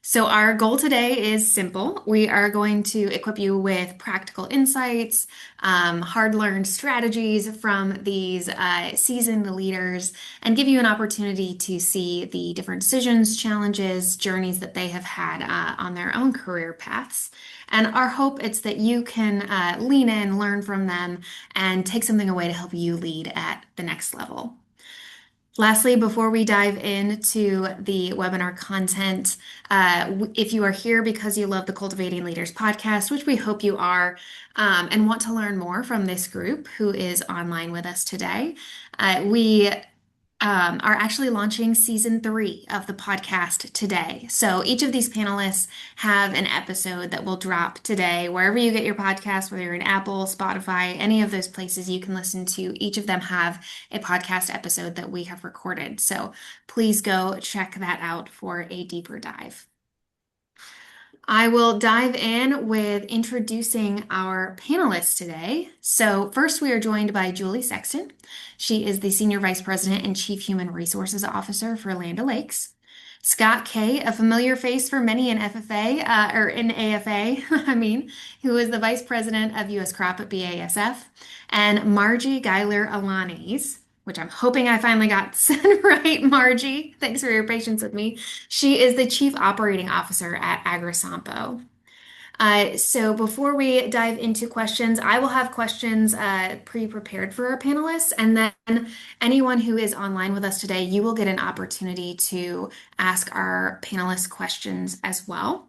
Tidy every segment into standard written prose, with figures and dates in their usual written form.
So, our goal today is simple. We are going to equip you with practical insights, hard-learned strategies from these seasoned leaders, and give you an opportunity to see the different decisions, challenges, journeys that they have had on their own career paths. And our hope is that you can lean in, learn from them, and take something away to help you lead at the next level. Lastly, before we dive into the webinar content, if you are here because you love the Cultivating Leaders podcast, which we hope you are, and want to learn more from this group who is online with us today, we are actually launching season 3 of the podcast today. So each of these panelists have an episode that will drop today, wherever you get your podcast, whether you're in Apple, Spotify, any of those places you can listen to. Each of them have a podcast episode that we have recorded. So please go check that out for a deeper dive. I will dive in with introducing our panelists today. So, first, we are joined by Julie Sexton. She is the Senior Vice President and Chief Human Resources Officer for Land O'Lakes. Scott Kay, a familiar face for many in FFA, or in AFA, who is the Vice President of U.S. Crop at BASF. And Marji Guyler-Alniz, which I'm hoping I finally got said right, Marji. Thanks for your patience with me. She is the Chief Operating Officer at AgriSompo. So before we dive into questions, I will have questions pre-prepared for our panelists, and then anyone who is online with us today, you will get an opportunity to ask our panelists questions as well.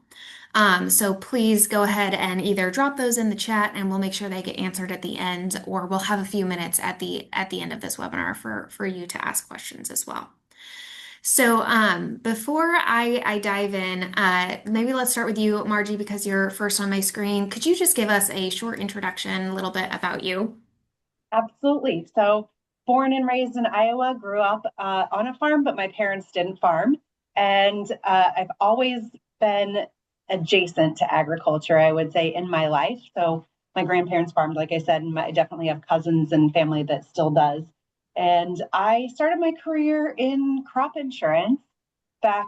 So please go ahead and either drop those in the chat and we'll make sure they get answered at the end, or we'll have a few minutes at the end of this webinar for you to ask questions as well. So before I dive in, maybe let's start with you, Marji, because you're first on my screen. Could you just give us a short introduction, a little bit about you? Absolutely. So born and raised in Iowa, grew up on a farm, but my parents didn't farm. And I've always been adjacent to agriculture, I would say, in my life. So my grandparents farmed, like I said, and I definitely have cousins and family that still does. And I started my career in crop insurance back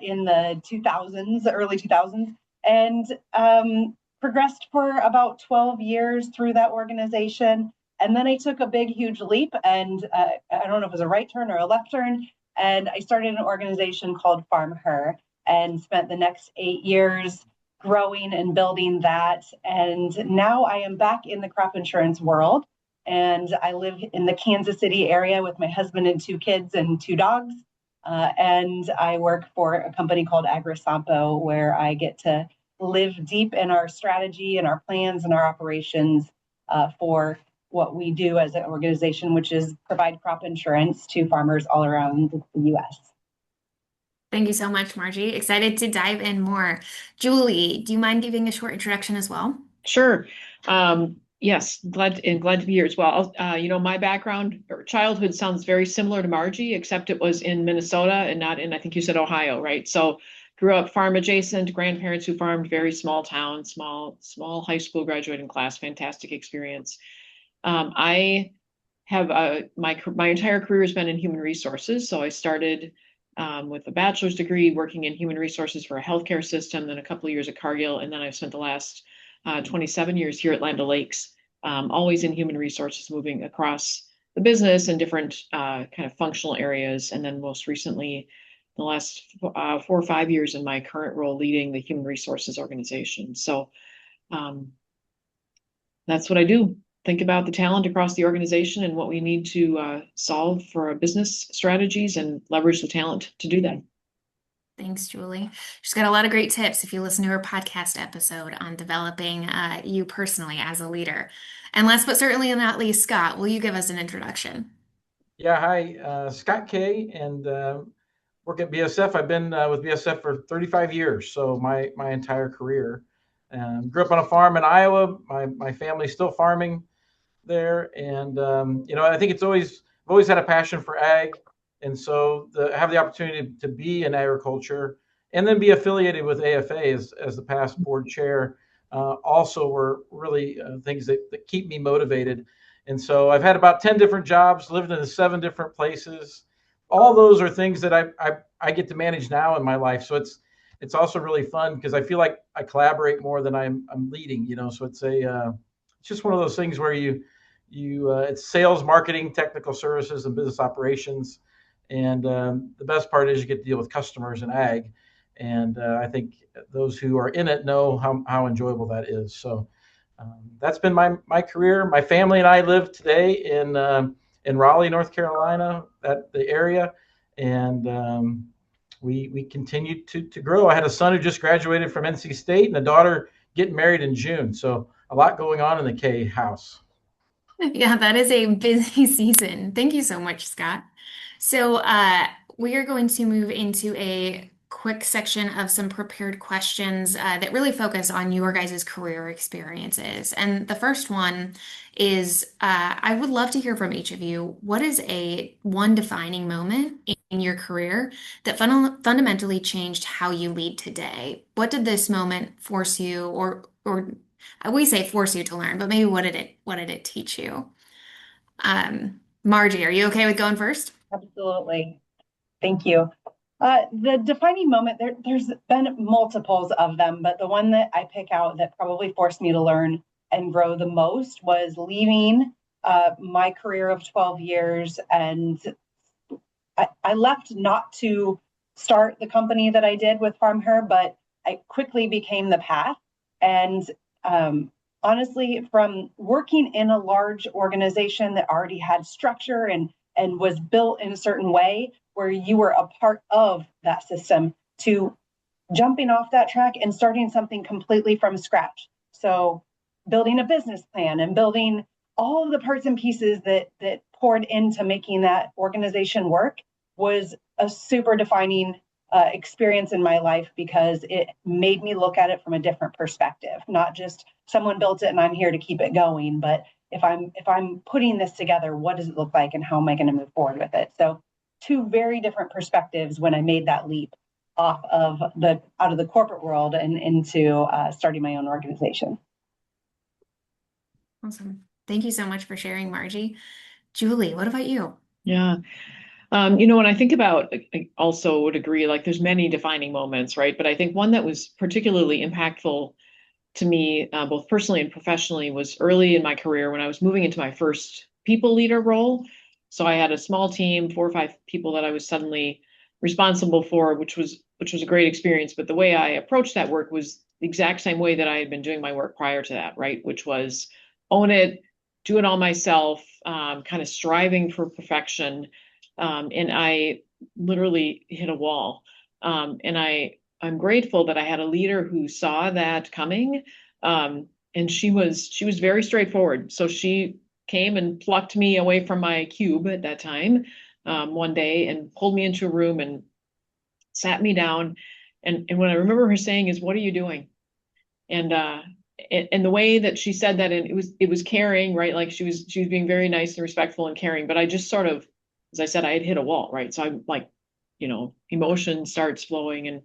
in the 2000s, early 2000s, and progressed for about 12 years through that organization. And then I took a big, huge leap, and I don't know if it was a right turn or a left turn, and I started an organization called Farm Her and spent the next 8 years growing and building that. And now I am back in the crop insurance world, and I live in the Kansas City area with my husband and 2 kids and 2 dogs. And I work for a company called AgriSompo, where I get to live deep in our strategy and our plans and our operations for what we do as an organization, which is provide crop insurance to farmers all around the U.S. Thank you so much, Marji. Excited to dive in more. Julie, do you mind giving a short introduction as well? Sure. Yes, glad to be here as well. My background or childhood sounds very similar to Marji, except it was in Minnesota and not in, I think you said Ohio, right? So grew up farm adjacent, grandparents who farmed, very small town, small high school graduating class, fantastic experience. I have my entire career has been in human resources. So I started with a bachelor's degree working in human resources for a healthcare system, then a couple of years at Cargill, and then I've spent the last 27 years here at Land O'Lakes, always in human resources, moving across the business and different kind of functional areas. And then most recently, the last 4 or 5 years in my current role, leading the human resources organization. So that's what I do. Think about the talent across the organization and what we need to solve for our business strategies and leverage the talent to do that. Thanks, Julie. She's got a lot of great tips if you listen to her podcast episode on developing you personally as a leader. And last but certainly not least, Scott, will you give us an introduction? Yeah, hi, Scott Kay, and work at BASF. I've been with BASF for 35 years, so my entire career. Grew up on a farm in Iowa. My family's still farming there, and I think I've always had a passion for ag, and so have the opportunity to be in agriculture and then be affiliated with AFA as the past board chair also were really things that keep me motivated. And so I've had about 10 different jobs, lived in 7 different places. All those are things that I get to manage now in my life. So it's also really fun because I feel like I collaborate more than I'm leading, so it's it's just one of those things where it's sales, marketing, technical services, and business operations. And the best part is you get to deal with customers in ag. And I think those who are in it know how enjoyable that is. So that's been my career. My family and I live today in Raleigh, North Carolina, the area. And we continue to grow. I had a son who just graduated from NC State and a daughter getting married in June. So a lot going on in the K house. Yeah, that is a busy season. Thank you so much, Scott. So, we are going to move into a quick section of some prepared questions that really focus on your guys' career experiences. And the first one is I would love to hear from each of you. What is one defining moment in your career that fundamentally changed how you lead today? What did this moment force you, or we say force you to learn, but maybe what did it teach you? Marji, are you okay with going first? Absolutely. Thank you. The defining moment, there's been multiples of them, but the one that I pick out that probably forced me to learn and grow the most was leaving my career of 12 years. And I left not to start the company that I did with Farm Her, but I quickly became the path. And honestly, from working in a large organization that already had structure and was built in a certain way where you were a part of that system, to jumping off that track and starting something completely from scratch. So building a business plan and building all of the parts and pieces that poured into making that organization work was a super defining experience in my life, because it made me look at it from a different perspective, not just someone built it and I'm here to keep it going, but if I'm putting this together, what does it look like and how am I going to move forward with it? So two very different perspectives when I made that leap out of the corporate world and into starting my own organization. Awesome. Thank you so much for sharing, Marji. Julie, what about you? Yeah. When I think about, I also would agree, like there's many defining moments, right? But I think one that was particularly impactful to me, both personally and professionally, was early in my career when I was moving into my first people leader role. So I had a small team, 4 or 5 people that I was suddenly responsible for, which was a great experience. But the way I approached that work was the exact same way that I had been doing my work prior to that, right? Which was own it, do it all myself, kind of striving for perfection. And I literally hit a wall. And I'm grateful that I had a leader who saw that coming. And she was very straightforward. So she came and plucked me away from my cube at that time one day and pulled me into a room and sat me down. And what I remember her saying is, "What are you doing?" And the way that she said that, and it was caring, right? Like she was being very nice and respectful and caring. But I just sort of, as I said, I had hit a wall, right? So I'm like, emotion starts flowing.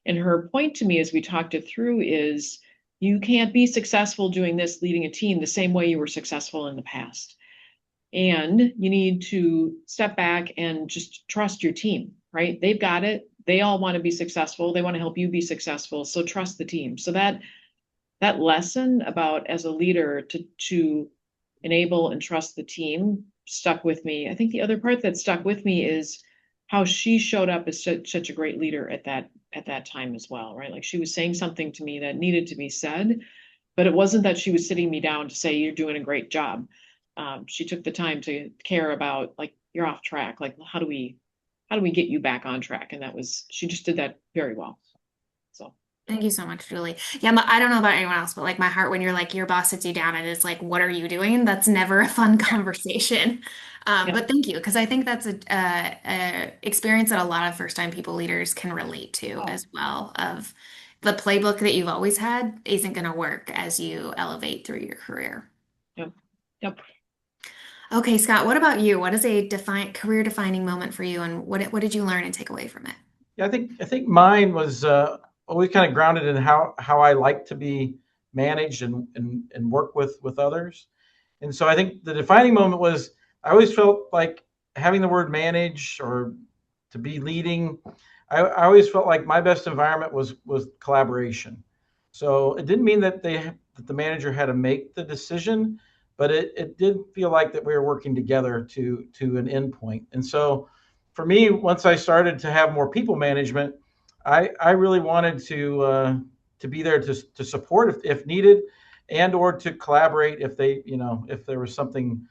And her point to me as we talked it through is, you can't be successful doing this, leading a team, the same way you were successful in the past. And you need to step back and just trust your team, right? They've got it. They all want to be successful. They want to help you be successful. So trust the team. So that lesson about, as a leader, to enable and trust the team stuck with me. I think the other part that stuck with me is how she showed up as such a great leader at that time as well, right? Like she was saying something to me that needed to be said, but it wasn't that she was sitting me down to say, "You're doing a great job." She took the time to care about, like, "You're off track. Like, how do we get you back on track?" And she just did that very well. So. Thank you so much, Julie. Yeah, I don't know about anyone else, but like my heart when you're like, your boss sits you down and is like, "What are you doing?" That's never a fun conversation. But thank you, because I think that's a experience that a lot of first-time people leaders can relate to as well. Of the playbook that you've always had isn't going to work as you elevate through your career. Yep. Okay, Scott, what about you? What is a career-defining moment for you, and what did you learn and take away from it? Yeah, I think mine was always kind of grounded in how I like to be managed and work with others. And so I think the defining moment was, I always felt like having the word manage or to be leading, I always felt like my best environment was collaboration. So it didn't mean that the manager had to make the decision, but it did feel like that we were working together to an end point. And so for me, once I started to have more people management, I really wanted to be there to support if needed, and or to collaborate if if there was something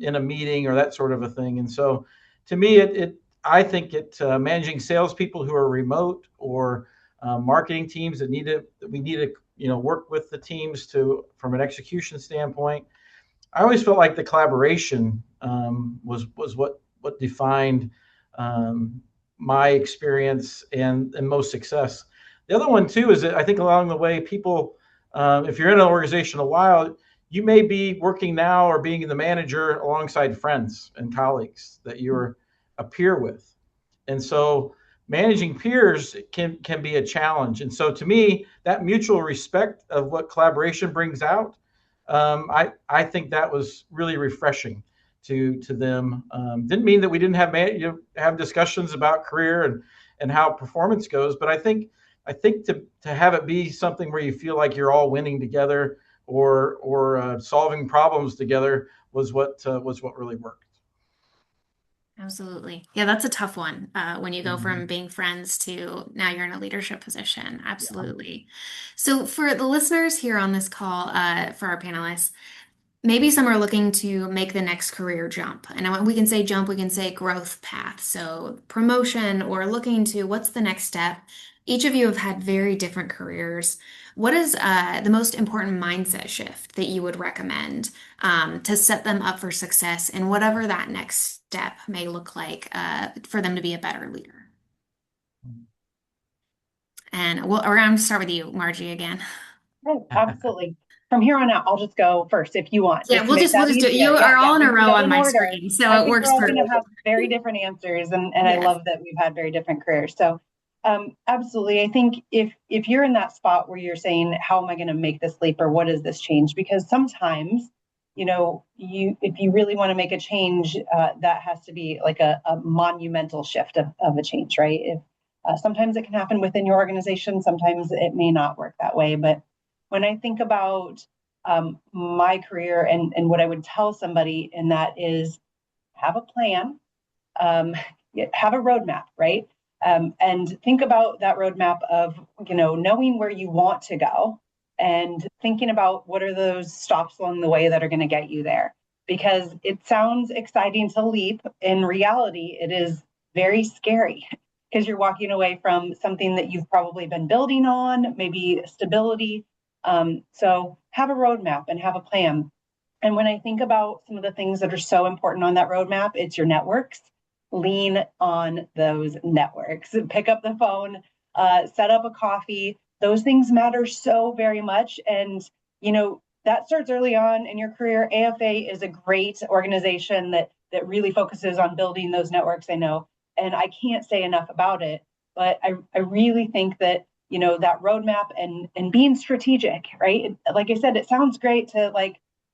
in a meeting or that sort of a thing. And so to me, I think managing salespeople who are remote, or marketing teams that we need to work with the teams from an execution standpoint. I always felt like the collaboration was what defined my experience and most success. The other one too is that I think along the way, people, if you're in an organization a while, you may be working now or being the manager alongside friends and colleagues that you're a peer with, and so managing peers can be a challenge. And so to me, that mutual respect of what collaboration brings out, I think that was really refreshing to them. Didn't mean that we didn't have discussions about career and how performance goes, but I think to have it be something where you feel like you're all winning together or solving problems together was what really worked. Absolutely. Yeah, that's a tough one when you go from being friends to now you're in a leadership position. Absolutely. So, for the listeners here on this call, for our panelists, maybe some are looking to make the next career jump. And when we can say jump, we can say growth path. So, promotion or looking to what's the next step. Each of you have had very different careers. What is the most important mindset shift that you would recommend to set them up for success in whatever that next step may look like for them to be a better leader? And we're going to start with you, Marji, again. Oh, absolutely. From here on out, I'll just go first if you want. Yeah, we'll just do it. You are all in a row on my screen, so it works perfectly. We're all perfectly. going to have very different answers, and Yes. I love that we've had very different careers. So, absolutely, I think if you're in that spot where you're saying, "How am I going to make this leap, or what does this change?" Because sometimes, if you really want to make a change, that has to be like a monumental shift of a change, right? Sometimes it can happen within your organization, sometimes it may not work that way, but when I think about my career and what I would tell somebody in that is have a plan, have a roadmap, right? And think about that roadmap of, knowing where you want to go and thinking about what are those stops along the way that are going to get you there. Because it sounds exciting to leap. In reality, it is very scary because you're walking away from something that you've probably been building on, maybe stability. So have a roadmap and have a plan. And when I think about some of the things that are so important on that roadmap, it's your networks. Lean on those networks. Pick up the phone, set up a coffee. Those things matter so very much. And, that starts early on in your career. AFA is a great organization that really focuses on building those networks, I know. And I can't say enough about it. But I really think that that roadmap and being strategic, right? Like I said, it sounds great to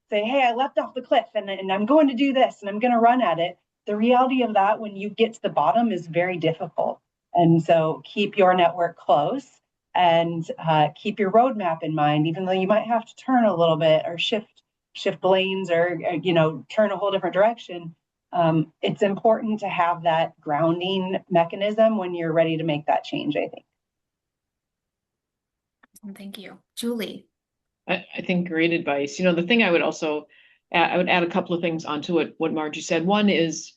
say, hey, I left off the cliff and I'm going to do this and I'm going to run at it. The reality of that when you get to the bottom is very difficult. And so keep your network close and keep your roadmap in mind, even though you might have to turn a little bit or shift lanes or turn a whole different direction. It's important to have that grounding mechanism when you're ready to make that change, I think. Thank you. Julie. I think great advice. The thing I would also I would add a couple of things onto what Marji said. One is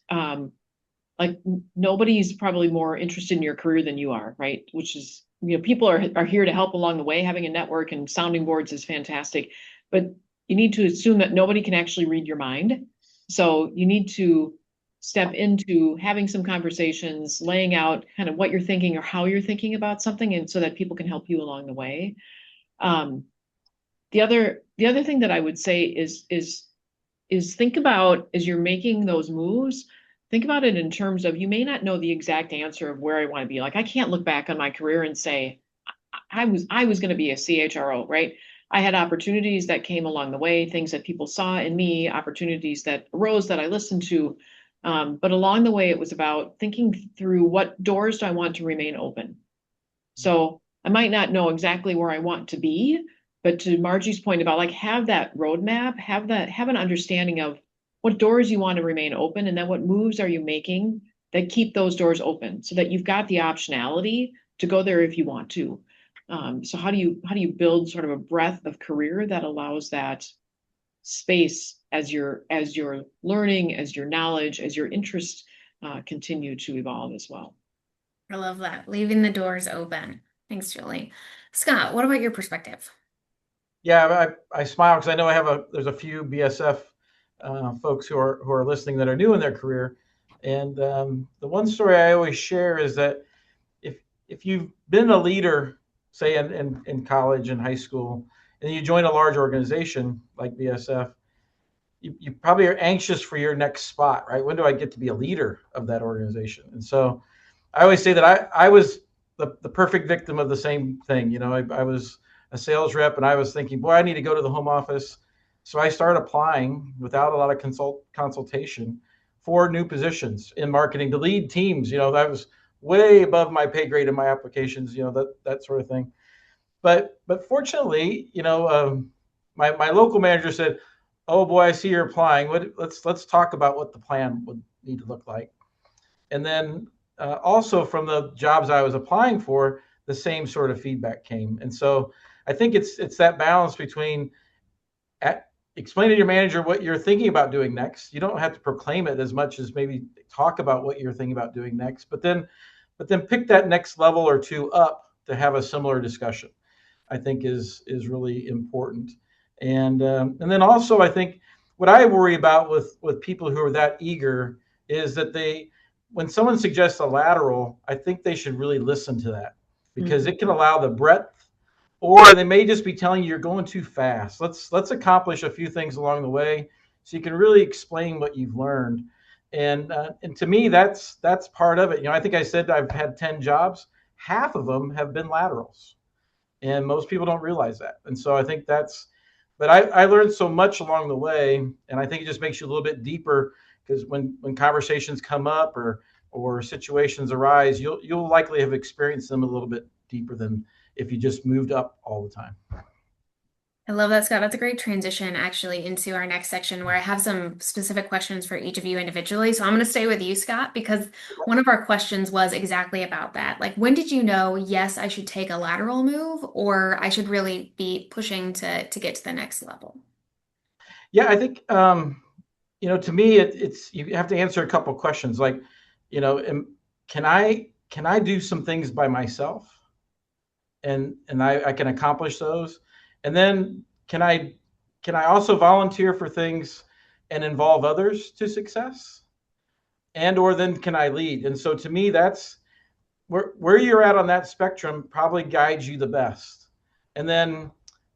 nobody's probably more interested in your career than you are, right? Which is, people are here to help along the way. Having a network and sounding boards is fantastic, but you need to assume that nobody can actually read your mind. So you need to step into having some conversations, laying out kind of what you're thinking or how you're thinking about something, and so that people can help you along the way. The other thing that I would say is think about, as you're making those moves, think about it in terms of, you may not know the exact answer of where I want to be. Like, I can't look back on my career and say, I was going to be a CHRO, right? I had opportunities that came along the way, things that people saw in me, opportunities that arose that I listened to. But along the way, it was about thinking through what doors do I want to remain open. So I might not know exactly where I want to be, but to Margie's point about like have that roadmap, have an understanding of what doors you want to remain open, and then what moves are you making that keep those doors open so that you've got the optionality to go there if you want to. So how do you build sort of a breadth of career that allows that space as your learning, as your knowledge, as your interests continue to evolve as well. I love that. Leaving the doors open. Thanks, Julie. Scott, what about your perspective? Yeah, I smile because I know there's a few BASF folks who are listening that are new in their career, and the one story I always share is that if you've been a leader, say in college and high school, and you join a large organization like BASF, you probably are anxious for your next spot, right? When do I get to be a leader of that organization? And so I always say that I was the perfect victim of the same thing. You know, I was a sales rep and I was thinking, boy, I need to go to the home office. So I started applying without a lot of consultation for new positions in marketing to lead teams. You know, that was way above my pay grade in my applications, you know, that sort of thing. But fortunately, you know, my local manager said, "Oh boy, I see you're applying. Let's talk about what the plan would need to look like." And then also from the jobs I was applying for, the same sort of feedback came. And so I think it's that balance between explain to your manager what you're thinking about doing next. You don't have to proclaim it as much as maybe talk about what you're thinking about doing next, but then pick that next level or two up to have a similar discussion. I think is really important. And then also I think what I worry about with people who are that eager is that when someone suggests a lateral, I think they should really listen to that because it can allow the breadth, or they may just be telling you you're going too fast. Let's accomplish a few things along the way so you can really explain what you've learned. And to me, that's part of it. You know, I think I said I've had 10 jobs. Half of them have been laterals. And most people don't realize that. And so I think but I learned so much along the way. And I think it just makes you a little bit deeper because when conversations come up or situations arise, you'll likely have experienced them a little bit deeper than if you just moved up all the time. I love that, Scott. That's a great transition actually into our next section where I have some specific questions for each of you individually. So I'm going to stay with you, Scott, because one of our questions was exactly about that. Like, when did you know, yes, I should take a lateral move or I should really be pushing to get to the next level? Yeah, I think, you know, to me, it's you have to answer a couple of questions like, you know, can I do some things by myself and I can accomplish those? And then can I also volunteer for things and involve others to success? And or then can I lead? And so to me, that's where you're at on that spectrum probably guides you the best. And then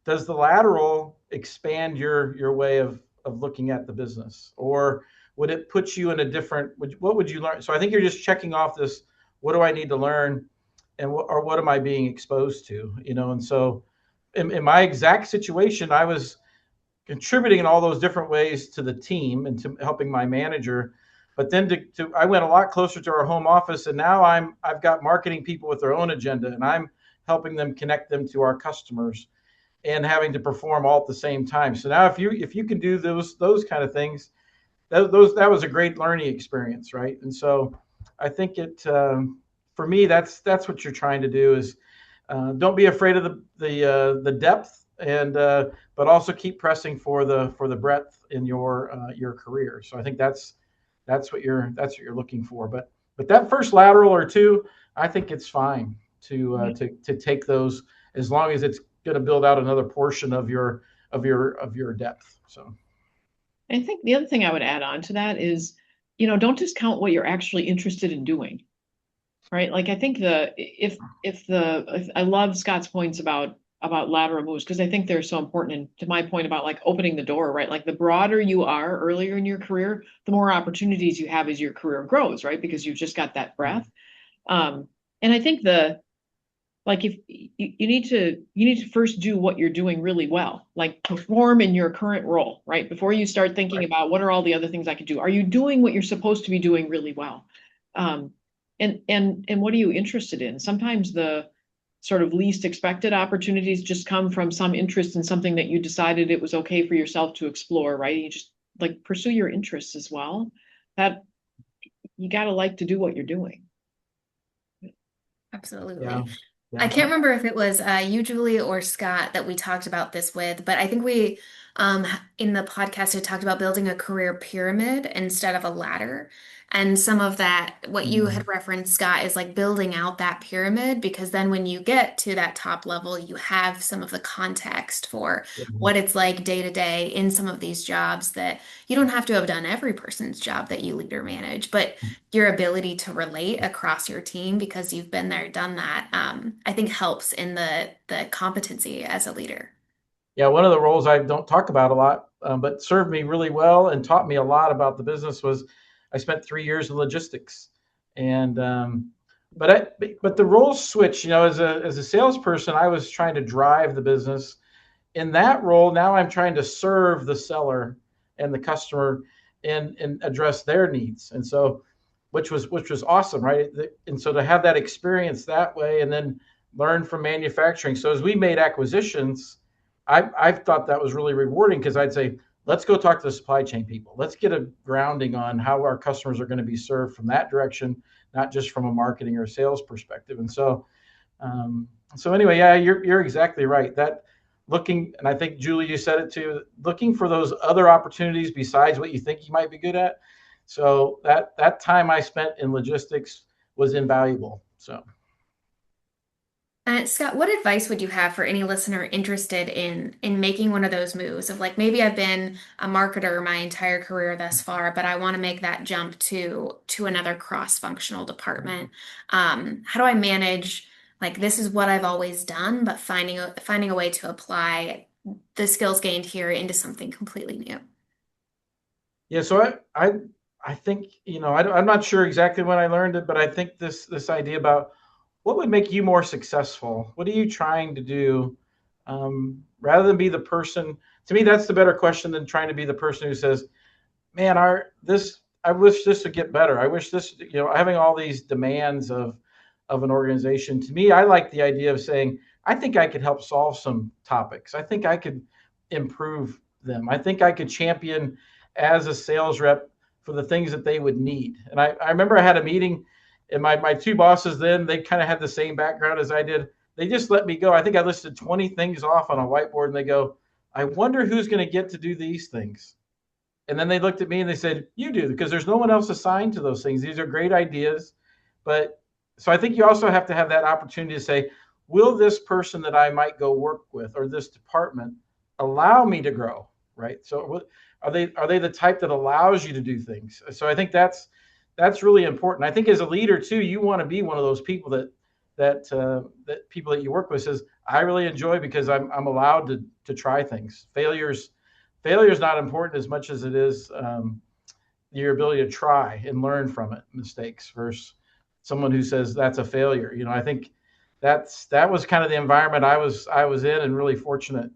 does the lateral expand your way of looking at the business? Or would it put you in a different, what would you learn? So I think you're just checking off this, what do I need to learn? And what am I being exposed to? You know, and so in my exact situation, I was contributing in all those different ways to the team and to helping my manager. But then I went a lot closer to our home office, and now I've got marketing people with their own agenda, and I'm helping them connect them to our customers, and having to perform all at the same time. So now, if you can do those kind of things, that was a great learning experience, right? And so I think for me, that's what you're trying to do is. Don't be afraid of the depth, and but also keep pressing for the breadth in your career. So I think that's what you're looking for. But that first lateral or two, I think it's fine to take those as long as it's going to build out another portion of your depth. So I think the other thing I would add on to that is, you know, don't discount what you're actually interested in doing. Right. Like I think I love Scott's points about lateral moves because I think they're so important. And to my point about like opening the door, right? Like the broader you are earlier in your career, the more opportunities you have as your career grows, right? Because you've just got that breadth. And I think the like if you need to first do what you're doing really well, like perform in your current role, right? Before you start thinking about what are all the other things I could do. Are you doing what you're supposed to be doing really well? And what are you interested in? Sometimes the sort of least expected opportunities just come from some interest in something that you decided it was okay for yourself to explore, right? You just like pursue your interests as well. That you got to like to do what you're doing. Absolutely. Yeah. I can't remember if it was you, Julie, or Scott that we talked about this with, but I think we, in the podcast, had talked about building a career pyramid instead of a ladder. And some of that, what you had referenced, Scott, is like building out that pyramid because then when you get to that top level, you have some of the context for what it's like day to day in some of these jobs that you don't have to have done every person's job that you lead or manage, but your ability to relate across your team because you've been there, done that, I think helps in the competency as a leader. Yeah, one of the roles I don't talk about a lot, but served me really well and taught me a lot about the business was I spent 3 years in logistics, and but the roles switched. You know, as a salesperson, I was trying to drive the business. In that role, now I'm trying to serve the seller and the customer and address their needs, and so which was awesome, right? And so to have that experience that way, and then learn from manufacturing. So as we made acquisitions, I've thought that was really rewarding because I'd say, let's go talk to the supply chain people. Let's get a grounding on how our customers are going to be served from that direction, not just from a marketing or sales perspective. And so anyway, yeah, you're exactly right. That looking, and I think Julie, you said it too, looking for those other opportunities besides what you think you might be good at. So that time I spent in logistics was invaluable. So. Scott, what advice would you have for any listener interested in making one of those moves of like maybe I've been a marketer my entire career thus far, but I want to make that jump to another cross-functional department. How do I manage like this is what I've always done, but finding a way to apply the skills gained here into something completely new? Yeah, so I think I'm not sure exactly when I learned it, but I think this idea about what would make you more successful? What are you trying to do? Rather than be the person, to me, that's the better question than trying to be the person who says, man, I wish this would get better. I wish this, having all these demands of an organization. To me, I like the idea of saying, I think I could help solve some topics. I think I could improve them. I think I could champion as a sales rep for the things that they would need. And I remember I had a meeting, and my two bosses then, they kind of had the same background as I did. They just let me go. I think I listed 20 things off on a whiteboard, and they go, I wonder who's going to get to do these things. And then they looked at me and they said, you do, because there's no one else assigned to those things. These are great ideas. But so I think you also have to have that opportunity to say, will this person that I might go work with or this department allow me to grow, right? So are they the type that allows you to do things? So I think that's really important. I think as a leader too, you want to be one of those people that people that you work with says, I really enjoy because I'm allowed to try things. Failure is not important as much as it is your ability to try and learn from it, mistakes, versus someone who says that's a failure. I think that was kind of the environment I was in, and really fortunate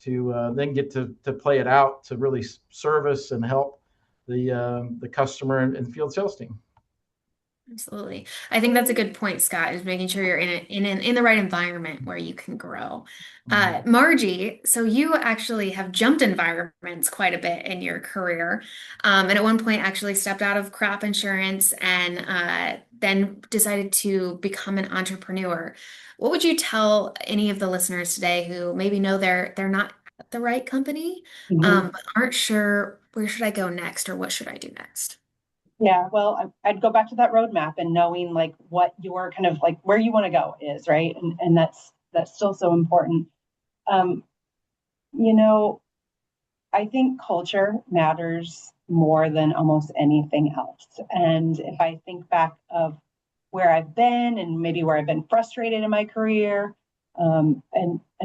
to then get to play it out to really service and help the customer and field sales team. Absolutely. I think that's a good point, Scott, is making sure you're in the right environment where you can grow. Marji, so you actually have jumped environments quite a bit in your career, and at one point actually stepped out of crop insurance and then decided to become an entrepreneur. What would you tell any of the listeners today who maybe know they're not at the right company, but aren't sure where should I go next or what should I do next? Yeah, well, I'd go back to that roadmap and knowing like what your kind of like where you want to go is, right? And that's still so important. Um, I think culture matters more than almost anything else. And if I think back of where I've been and maybe where I've been frustrated in my career, and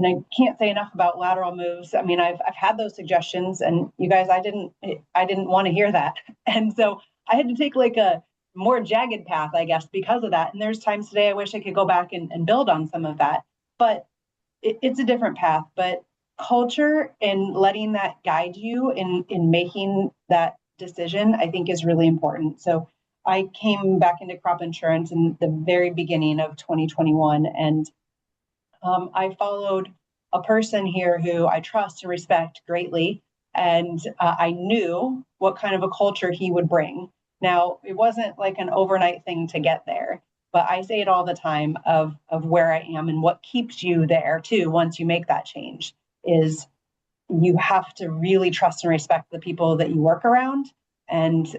I can't say enough about lateral moves. I mean, I've had those suggestions, and you guys, I didn't want to hear that, and so I had to take like a more jagged path, I guess, because of that. And there's times today I wish I could go back and build on some of that, but it's a different path. But culture and letting that guide you in making that decision, I think, is really important. So I came back into crop insurance in the very beginning of 2021, and I followed a person here who I trust and respect greatly, and I knew what kind of a culture he would bring. Now, it wasn't like an overnight thing to get there, but I say it all the time of where I am, and what keeps you there too once you make that change is you have to really trust and respect the people that you work around, and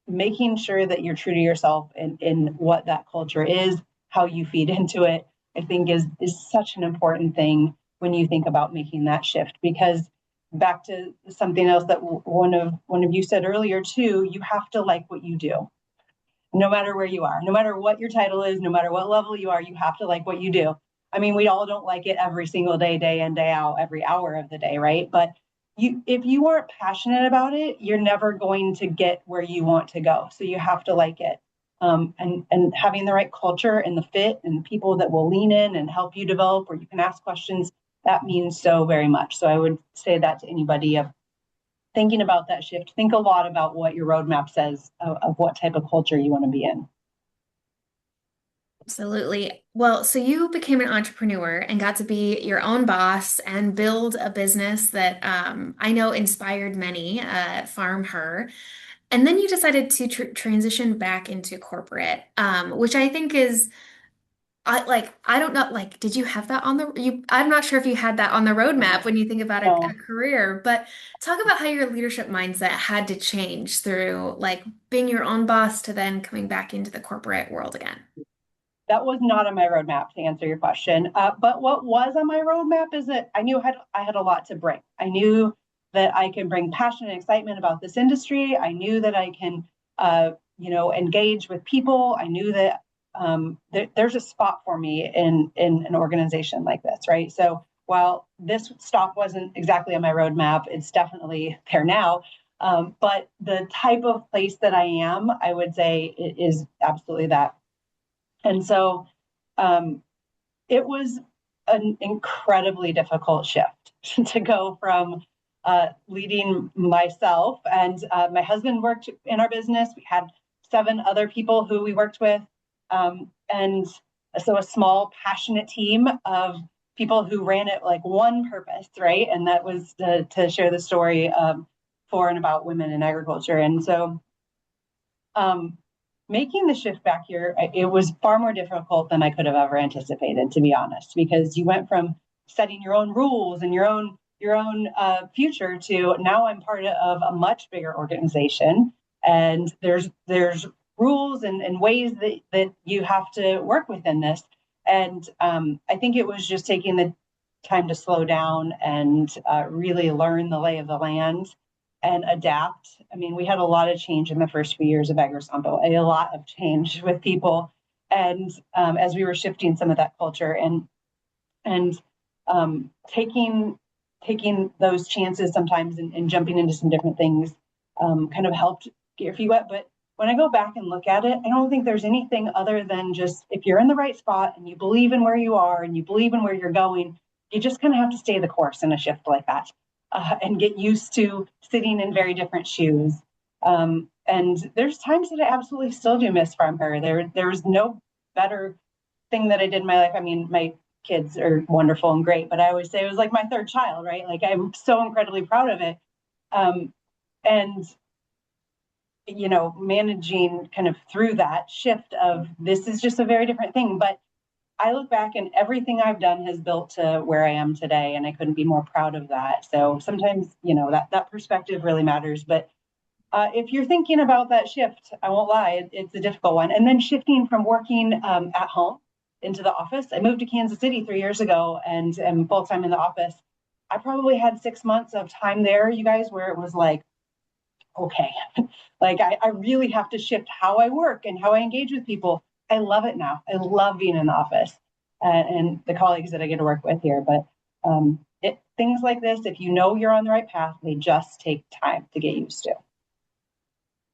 making sure that you're true to yourself in what that culture is, how you feed into it, I think is such an important thing when you think about making that shift. Because back to something else that one of you said earlier too, you have to like what you do, no matter where you are, no matter what your title is, no matter what level you are, you have to like what you do. I mean, we all don't like it every single day, day in, day out, every hour of the day, right? But if you aren't passionate about it, you're never going to get where you want to go. So you have to like it. And having the right culture and the fit and people that will lean in and help you develop, where you can ask questions, that means so very much. So I would say that to anybody of thinking about that shift. Think a lot about what your roadmap says of what type of culture you want to be in. Absolutely. Well, so you became an entrepreneur and got to be your own boss and build a business that I know inspired many, Farm Her. And then you decided to transition back into corporate, which I think is, I don't know, like, did you have that on I'm not sure if you had that on the roadmap when you think about a career, but talk about how your leadership mindset had to change through like being your own boss to then coming back into the corporate world again. That was not on my roadmap, to answer your question. But what was on my roadmap is that I knew I had a lot to bring. I knew that I can bring passion and excitement about this industry. I knew that I can, engage with people. I knew that there's a spot for me in an organization like this, right? So while this stop wasn't exactly on my roadmap, it's definitely there now. But the type of place that I am, I would say, it is absolutely that. And so it was an incredibly difficult shift to go from leading myself, and my husband worked in our business. We had 7 other people who we worked with. And so a small, passionate team of people who ran it like one purpose, right? And that was to share the story for and about women in agriculture. And so making the shift back here, it was far more difficult than I could have ever anticipated, to be honest, because you went from setting your own rules and your own future to now I'm part of a much bigger organization, and there's rules and ways that you have to work within this. And I think it was just taking the time to slow down and really learn the lay of the land and adapt. I mean, we had a lot of change in the first few years of AgriSompo, a lot of change with people. And as we were shifting some of that culture and taking those chances sometimes and jumping into some different things kind of helped get your feet wet. But when I go back and look at it, I don't think there's anything other than just if you're in the right spot and you believe in where you are and you believe in where you're going, you just kind of have to stay the course in a shift like that. And get used to sitting in very different shoes. And there's times that I absolutely still do miss Farm Her. There was no better thing that I did in my life. I mean, my kids are wonderful and great, but I always say it was like my third child, right? Like I'm so incredibly proud of it. And, managing kind of through that shift of this is just a very different thing. But I look back and everything I've done has built to where I am today, and I couldn't be more proud of that. So sometimes, that perspective really matters. But if you're thinking about that shift, I won't lie, it's a difficult one. And then shifting from working at home into the office. I moved to Kansas City 3 years ago and am full-time in the office. I probably had 6 months of time there, you guys, where it was like, okay, like I really have to shift how I work and how I engage with people. I love it now. I love being in the office and the colleagues that I get to work with here. But things like this, if you know you're on the right path, they just take time to get used to.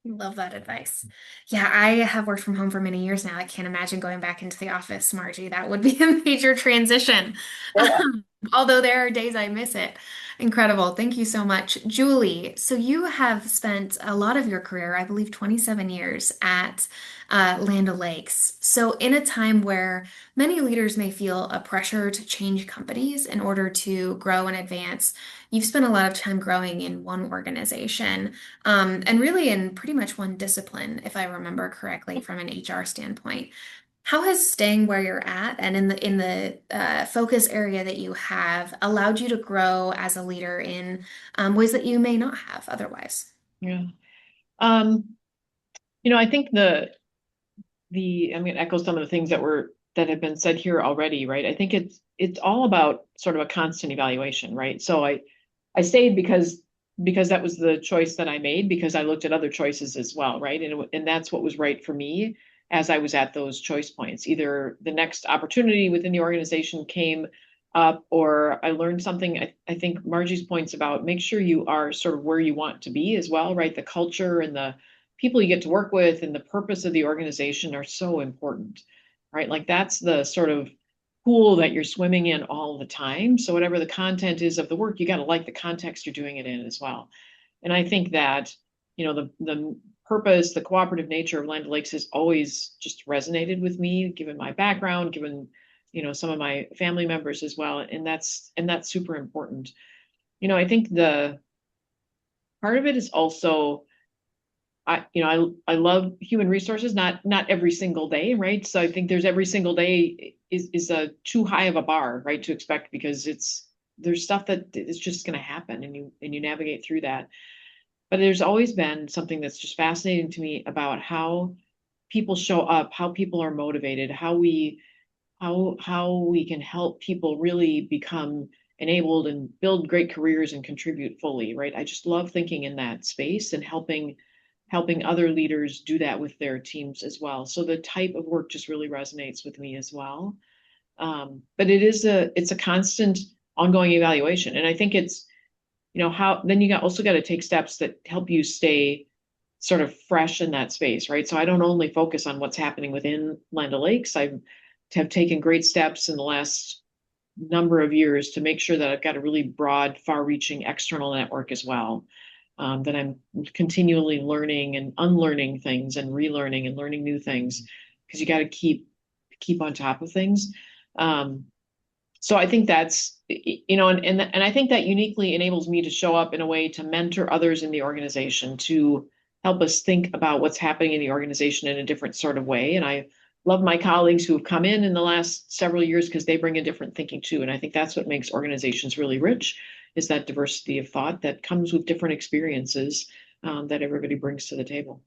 Love that advice. Yeah, I have worked from home for many years now. I can't imagine going back into the office, Margie. That would be a major transition. Yeah. Although there are days I miss it. Incredible. Thank you so much. Julie, so you have spent a lot of your career, I believe 27 years at Land O'Lakes. So in a time where many leaders may feel a pressure to change companies in order to grow and advance, you've spent a lot of time growing in one organization. And really in pretty much one discipline, if I remember correctly, from an HR standpoint. How has staying where you're at and in the focus area that you have allowed you to grow as a leader in ways that you may not have otherwise? Yeah. I think I'm going to echo some of the things that have been said here already, right? I think it's all about sort of a constant evaluation, right? So I stayed because that was the choice that I made, because I looked at other choices as well, right? And that's what was right for me as I was at those choice points. Either the next opportunity within the organization came up, or I learned something. I think Margie's points about make sure you are sort of where you want to be as well, right? The culture and the people you get to work with and the purpose of the organization are so important, right? Like that's the sort of pool that you're swimming in all the time. So whatever the content is of the work, you got to like the context you're doing it in as well. And I think that, the purpose, the cooperative nature of Land O'Lakes has always just resonated with me, given my background, given, some of my family members as well. And that's super important. I think the part of it is also I love human resources, not every single day, right? So I think there's every single day is a too high of a bar, right, to expect, because there's stuff that is just going to happen, and you navigate through that. But there's always been something that's just fascinating to me about how people show up, how people are motivated, how we can help people really become enabled and build great careers and contribute fully, right? I just love thinking in that space and helping other leaders do that with their teams as well. So the type of work just really resonates with me as well. But it's a constant ongoing evaluation. And I think it's, how then also got to take steps that help you stay sort of fresh in that space, right? So I don't only focus on what's happening within Land O'Lakes. I have taken great steps in the last number of years to make sure that I've got a really broad, far-reaching external network as well. That I'm continually learning and unlearning things and relearning and learning new things, because you got to keep on top of things. So I think that's, and I think that uniquely enables me to show up in a way to mentor others in the organization, to help us think about what's happening in the organization in a different sort of way. And I love my colleagues who have come in the last several years, because they bring a different thinking too. And I think that's what makes organizations really rich, is that diversity of thought that comes with different experiences that everybody brings to the table.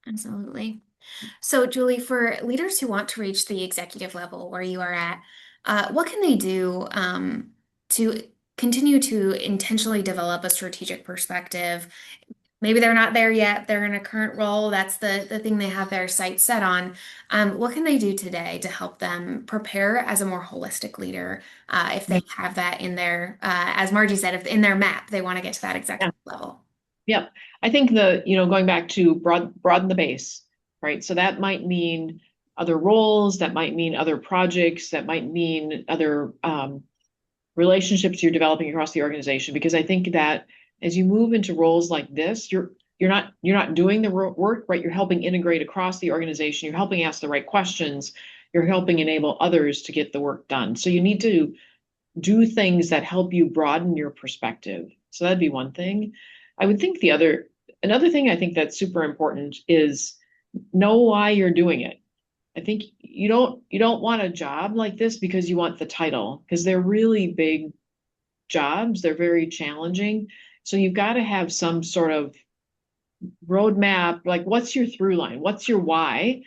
Absolutely. So, Julie, for leaders who want to reach the executive level where you are at, what can they do to continue to intentionally develop a strategic perspective? Maybe they're not there yet. They're in a current role. That's the thing they have their sights set on. What can they do today to help them prepare as a more holistic leader if they have that in their, as Margie said, if in their map, they want to get to that executive level? Yep. I think going back to broaden the base, right? So that might mean other roles, that might mean other projects, that might mean other relationships you're developing across the organization. Because I think that as you move into roles like this, you're not doing the work, right? You're helping integrate across the organization. You're helping ask the right questions. You're helping enable others to get the work done. So you need to do things that help you broaden your perspective. So that'd be one thing. I would think another thing I think that's super important is know why you're doing it. I think you don't want a job like this because you want the title, because they're really big jobs. They're very challenging. So you've got to have some sort of roadmap, like what's your through line? What's your why?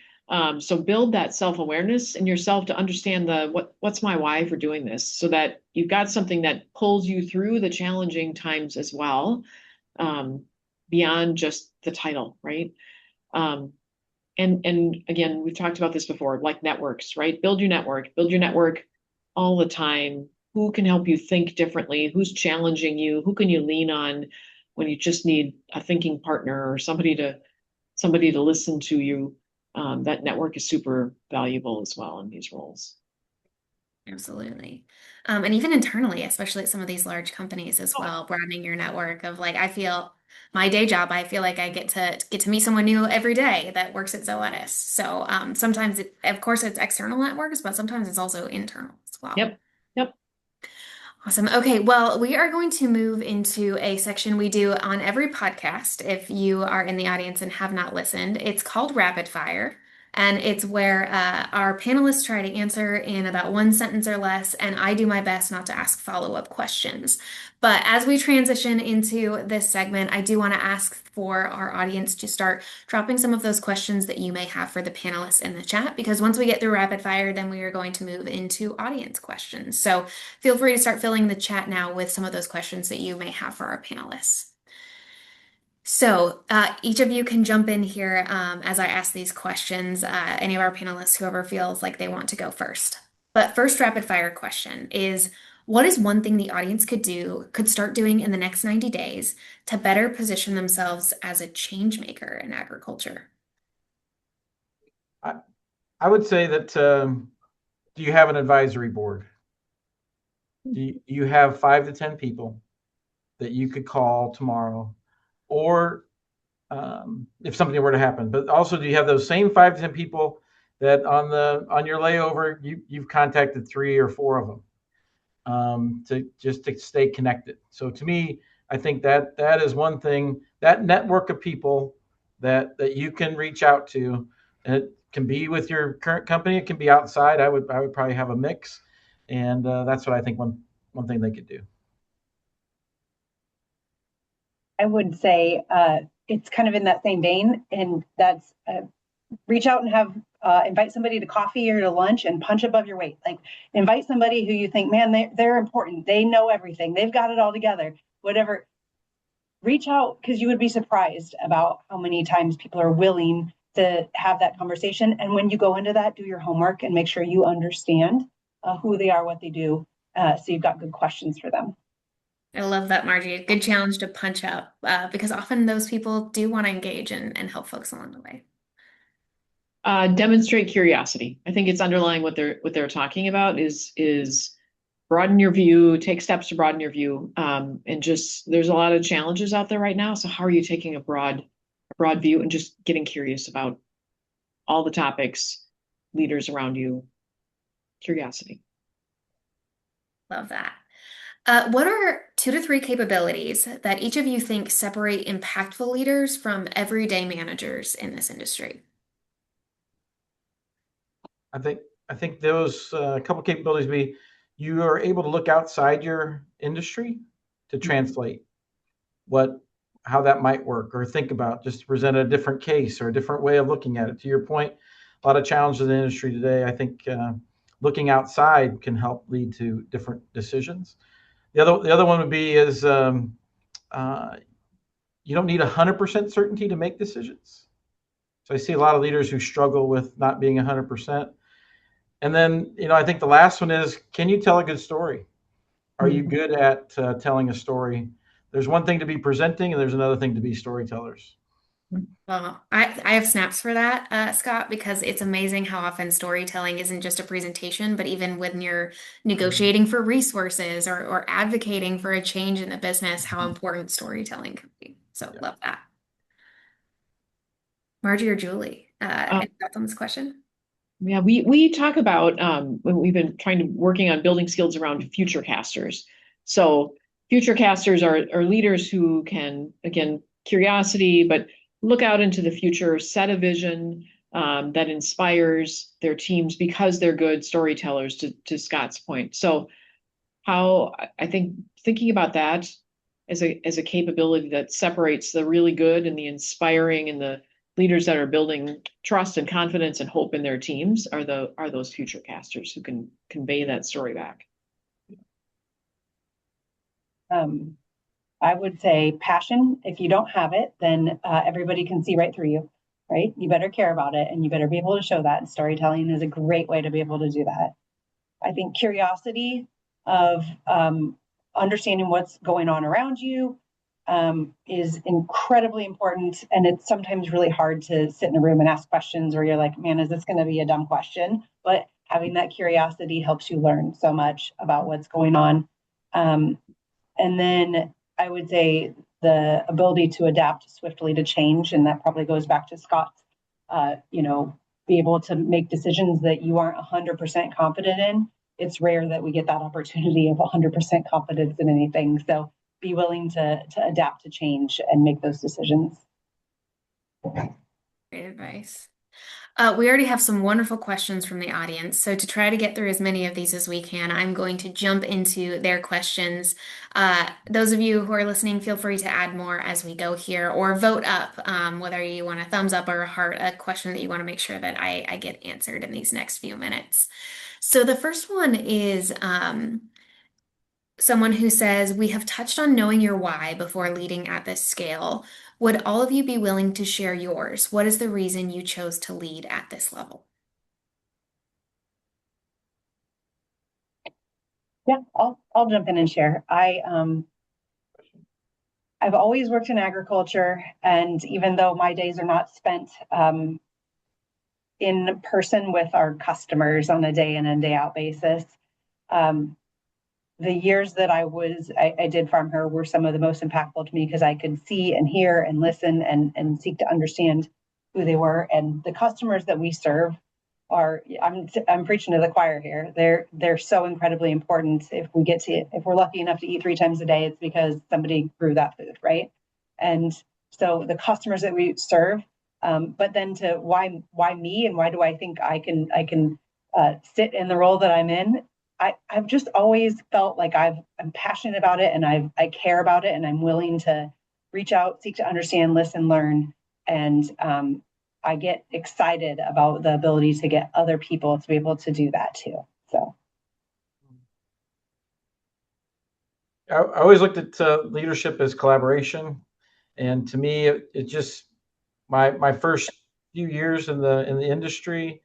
So build that self-awareness in yourself to understand what's my why for doing this, so that you've got something that pulls you through the challenging times as well, beyond just the title, right? And again, we've talked about this before, like networks, right? Build your network all the time. Who can help you think differently? Who's challenging you? Who can you lean on? when you just need a thinking partner or somebody to listen to you, that network is super valuable as well in these roles. Absolutely. And even internally, especially at some of these large companies as well, broadening your network of like, I feel my day job, I feel like I get to meet someone new every day that works at Zoetis. So sometimes of course it's external networks, but sometimes it's also internal as well. Yep. Yep. Awesome. Okay, well, we are going to move into a section we do on every podcast. If you are in the audience and have not listened, it's called Rapid Fire. And it's where our panelists try to answer in about one sentence or less, and I do my best not to ask follow-up questions. But as we transition into this segment, I do want to ask for our audience to start dropping some of those questions that you may have for the panelists in the chat, because once we get through rapid fire, then we are going to move into audience questions. So feel free to start filling the chat now with some of those questions that you may have for our panelists. So each of you can jump in here as I ask these questions, any of our panelists, whoever feels like they want to go first. But first rapid fire question is, what is one thing the audience could start doing in the next 90 days to better position themselves as a change maker in agriculture? I would say that, do you have an advisory board? Do you have 5 to 10 people that you could call tomorrow? Or if something were to happen, but also do you have those same 5 to 10 people that on your layover you've contacted 3 or 4 of them to stay connected. So to me, I think that is one thing, that network of people that you can reach out to, and it can be with your current company, it can be outside. I would probably have a mix, and that's what I think one thing they could do. I would say it's kind of in that same vein, and that's reach out and have invite somebody to coffee or to lunch and punch above your weight. Like invite somebody who you think, man, they're important. They know everything. They've got it all together. Whatever. Reach out, because you would be surprised about how many times people are willing to have that conversation. And when you go into that, do your homework and make sure you understand who they are, what they do, so you've got good questions for them. I love that, Marji. A good challenge to punch up because often those people do want to engage and help folks along the way. Demonstrate curiosity. I think it's underlying what they're talking about is broaden your view, take steps to broaden your view. And just there's a lot of challenges out there right now. So how are you taking a broad view and just getting curious about all the topics, leaders around you, curiosity. Love that. What are 2 to 3 capabilities that each of you think separate impactful leaders from everyday managers in this industry? I think those couple capabilities be, you are able to look outside your industry to translate how that might work, or think about just to present a different case or a different way of looking at it. To your point, a lot of challenges in the industry today. I think looking outside can help lead to different decisions. The other one would be is you don't need 100% certainty to make decisions. So I see a lot of leaders who struggle with not being 100%. And then, I think the last one is, can you tell a good story? Are you good at telling a story? There's one thing to be presenting, and there's another thing to be storytellers. Well, I have snaps for that, Scott, because it's amazing how often storytelling isn't just a presentation, but even when you're negotiating for resources or advocating for a change in the business, how important storytelling can be. So love that. Marji or Julie, any thoughts on this question? Yeah, we talk about when we've been working on building skills around future casters. So future casters are leaders who can, again, curiosity, but look out into the future, set a vision that inspires their teams because they're good storytellers, to Scott's point. So how I think thinking about that as a capability that separates the really good and the inspiring and the leaders that are building trust and confidence and hope in their teams are those future casters who can convey that story back. I would say passion. If you don't have it, then everybody can see right through you, right? You better care about it, and you better be able to show that. And storytelling is a great way to be able to do that. I think curiosity of understanding what's going on around you, is incredibly important. And it's sometimes really hard to sit in a room and ask questions where you're like, man, is this going to be a dumb question? But having that curiosity helps you learn so much about what's going on. And then I would say the ability to adapt swiftly to change, and that probably goes back to Scott's, be able to make decisions that you aren't 100% confident in. It's rare that we get that opportunity of 100% confidence in anything. So be willing to adapt to change and make those decisions. Great advice. We already have some wonderful questions from the audience. So to try to get through as many of these as we can, I'm going to jump into their questions. Those of you who are listening, feel free to add more as we go here or vote up, whether you want a thumbs up or a heart, a question that you want to make sure that I get answered in these next few minutes. So the first one is someone who says, we have touched on knowing your why before leading at this scale. Would all of you be willing to share yours? What is the reason you chose to lead at this level? Yeah, I'll jump in and share. I've always worked in agriculture, and even though my days are not spent in person with our customers on a day in and day out basis, the years that I did farm her were some of the most impactful to me because I could see and hear and listen and seek to understand who they were. And the customers that we serve I'm preaching to the choir here. They're so incredibly important. If we're lucky enough to eat 3 times a day, it's because somebody grew that food, right? And so the customers that we serve, but then to why me and why do I think I can sit in the role that I'm in? I've just always felt like I'm passionate about it, and I care about it, and I'm willing to reach out, seek to understand, listen, learn, and I get excited about the ability to get other people to be able to do that too. So I always looked at leadership as collaboration, and to me, it just my first few years in the industry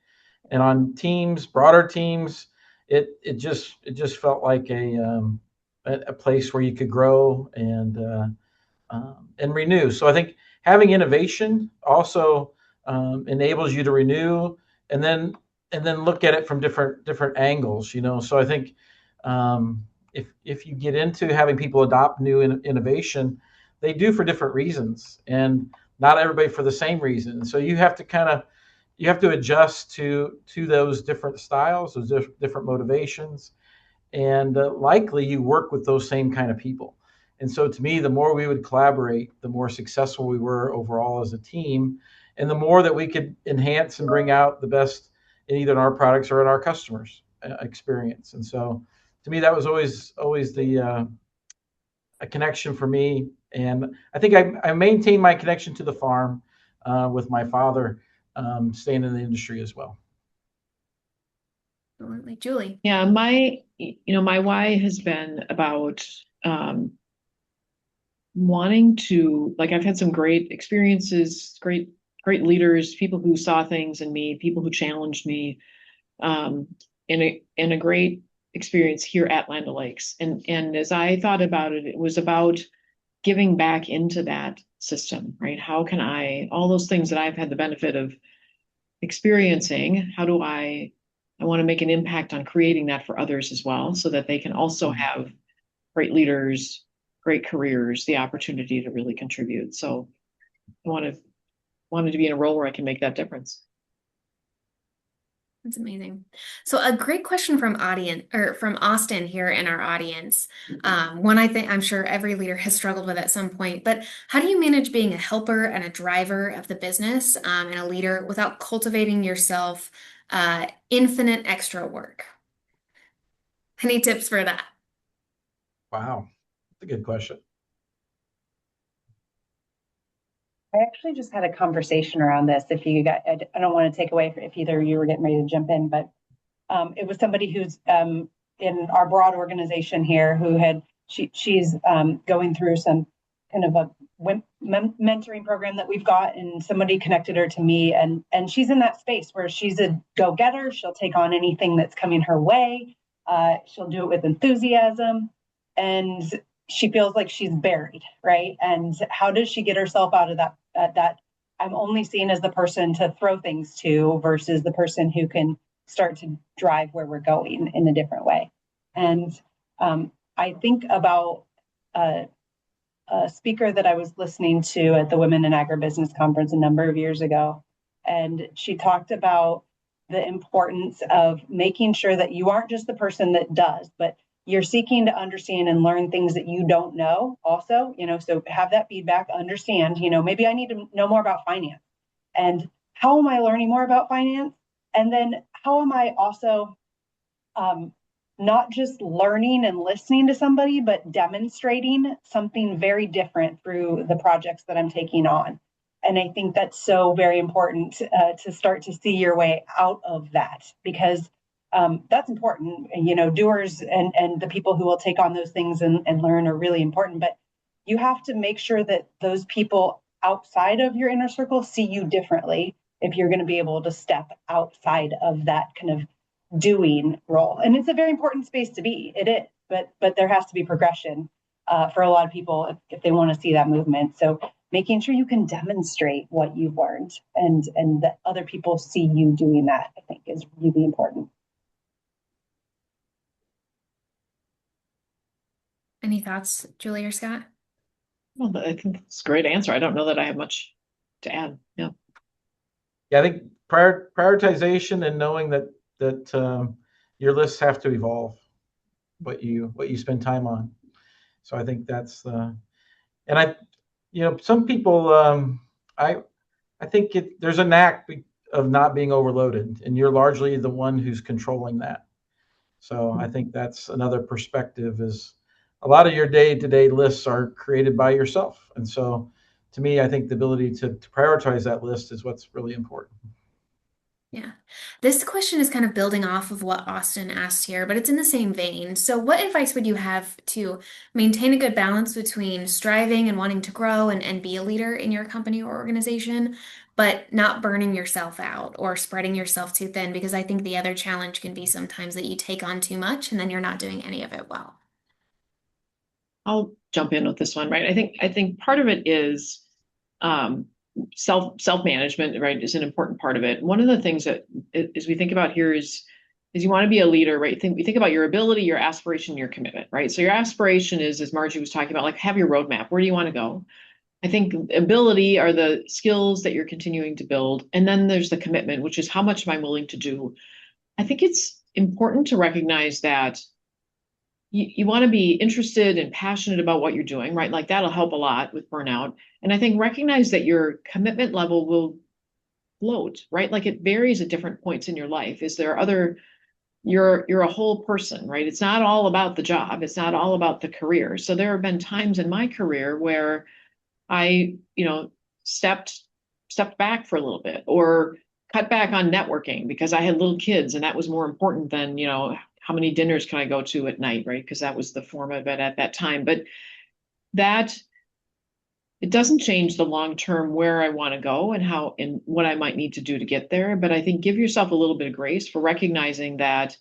and on teams, broader teams, it just felt like a place where you could grow and renew. So I think having innovation also enables you to renew and then look at it from different angles. So I think if you get into having people adopt new innovation, they do for different reasons, and not everybody for the same reason. So you have to adjust to those different styles, those different motivations, and likely you work with those same kind of people. And so to me, the more we would collaborate, the more successful we were overall as a team, and the more that we could enhance and bring out the best in either in our products or in our customers' experience. And so to me, that was always the a connection for me. And I think I maintained my connection to the farm with my father staying in the industry as well. Absolutely. Julie. Yeah, my why has been about wanting to, like, I've had some great experiences, great leaders, people who saw things in me, people who challenged me, in a great experience here at Land O'Lakes. And as I thought about it, it was about giving back into that system, right? How can all those things that I've had the benefit of experiencing, how do I want to make an impact on creating that for others as well, so that they can also have great leaders, great careers, the opportunity to really contribute. So I wanted to be in a role where I can make that difference. That's amazing. So a great question from Austin here in our audience. One I'm sure every leader has struggled with at some point, but how do you manage being a helper and a driver of the business and a leader without cultivating yourself infinite extra work? Any tips for that? Wow, that's a good question. I actually just had a conversation around this. If you got, I don't want to take away if either of you were getting ready to jump in, but it was somebody who's in our broad organization here who she's going through some kind of a mentoring program that we've got, and somebody connected her to me, and she's in that space where she's a go-getter. She'll take on anything that's coming her way. She'll do it with enthusiasm, and she feels like she's buried, right? And how does she get herself out of that I'm only seen as the person to throw things to versus the person who can start to drive where we're going in a different way. And I think about a speaker that I was listening to at the Women in Agribusiness Conference a number of years ago. And she talked about the importance of making sure that you aren't just the person that does, but you're seeking to understand and learn things that you don't know also, so have that feedback, understand, maybe I need to know more about finance. And how am I learning more about finance? And then how am I also not just learning and listening to somebody, but demonstrating something very different through the projects that I'm taking on. And I think that's so very important to start to see your way out of that, because that's important. Doers and the people who will take on those things and learn are really important. But you have to make sure that those people outside of your inner circle see you differently if you're going to be able to step outside of that kind of doing role. And it's a very important space to be. It is, but there has to be progression for a lot of people if they want to see that movement. So making sure you can demonstrate what you've learned and that other people see you doing that, I think, is really important. Any thoughts, Julie or Scott? Well, I think it's a great answer. I don't know that I have much to add. Yeah. Yeah, I think prioritization and knowing that your lists have to evolve what you spend time on. So I think that's and some people I think there's a knack of not being overloaded, and you're largely the one who's controlling that. So I think that's another perspective, is a lot of your day-to-day lists are created by yourself. And so to me, I think the ability to prioritize that list is what's really important. Yeah. This question is kind of building off of what Austin asked here, but it's in the same vein. So, what advice would you have to maintain a good balance between striving and wanting to grow and be a leader in your company or organization, but not burning yourself out or spreading yourself too thin? Because I think the other challenge can be sometimes that you take on too much and then you're not doing any of it well. I'll jump in with this one, right? I think part of it is self-management, right, is an important part of it. One of the things that as we think about here is you want to be a leader, right? We think about your ability, your aspiration, your commitment, right? So your aspiration is, as Marji was talking about, like, have your roadmap. Where do you want to go? I think ability are the skills that you're continuing to build. And then there's the commitment, which is how much am I willing to do? I think it's important to recognize that you want to be interested and passionate about what you're doing, right? Like that'll help a lot with burnout. And I think recognize that your commitment level will float, right? Like it varies at different points in your life. You're a whole person, right? It's not all about the job. It's not all about the career. So there have been times in my career where I, stepped back for a little bit or cut back on networking because I had little kids and that was more important than, how many dinners can I go to at night, right? Because that was the form of it at that time. But it doesn't change the long term where I want to go and how and what I might need to do to get there. But I think give yourself a little bit of grace for recognizing that,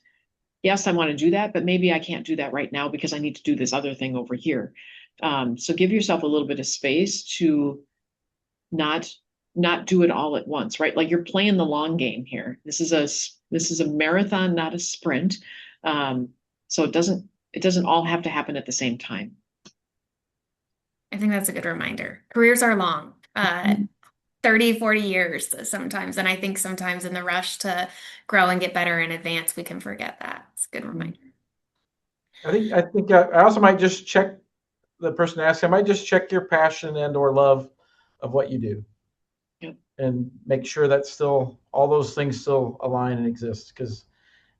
yes, I want to do that, but maybe I can't do that right now because I need to do this other thing over here. So give yourself a little bit of space to not do it all at once, right? Like you're playing the long game here. This is a marathon, not a sprint. So it doesn't all have to happen at the same time. I think that's a good reminder. Careers are long, 30, 40 years sometimes. And I think sometimes in the rush to grow and get better and advance, we can forget that. It's a good reminder. I think I also might just check the person asking. I might just check your passion and or love of what you do. Yep. And make sure that still all those things still align and exist. Because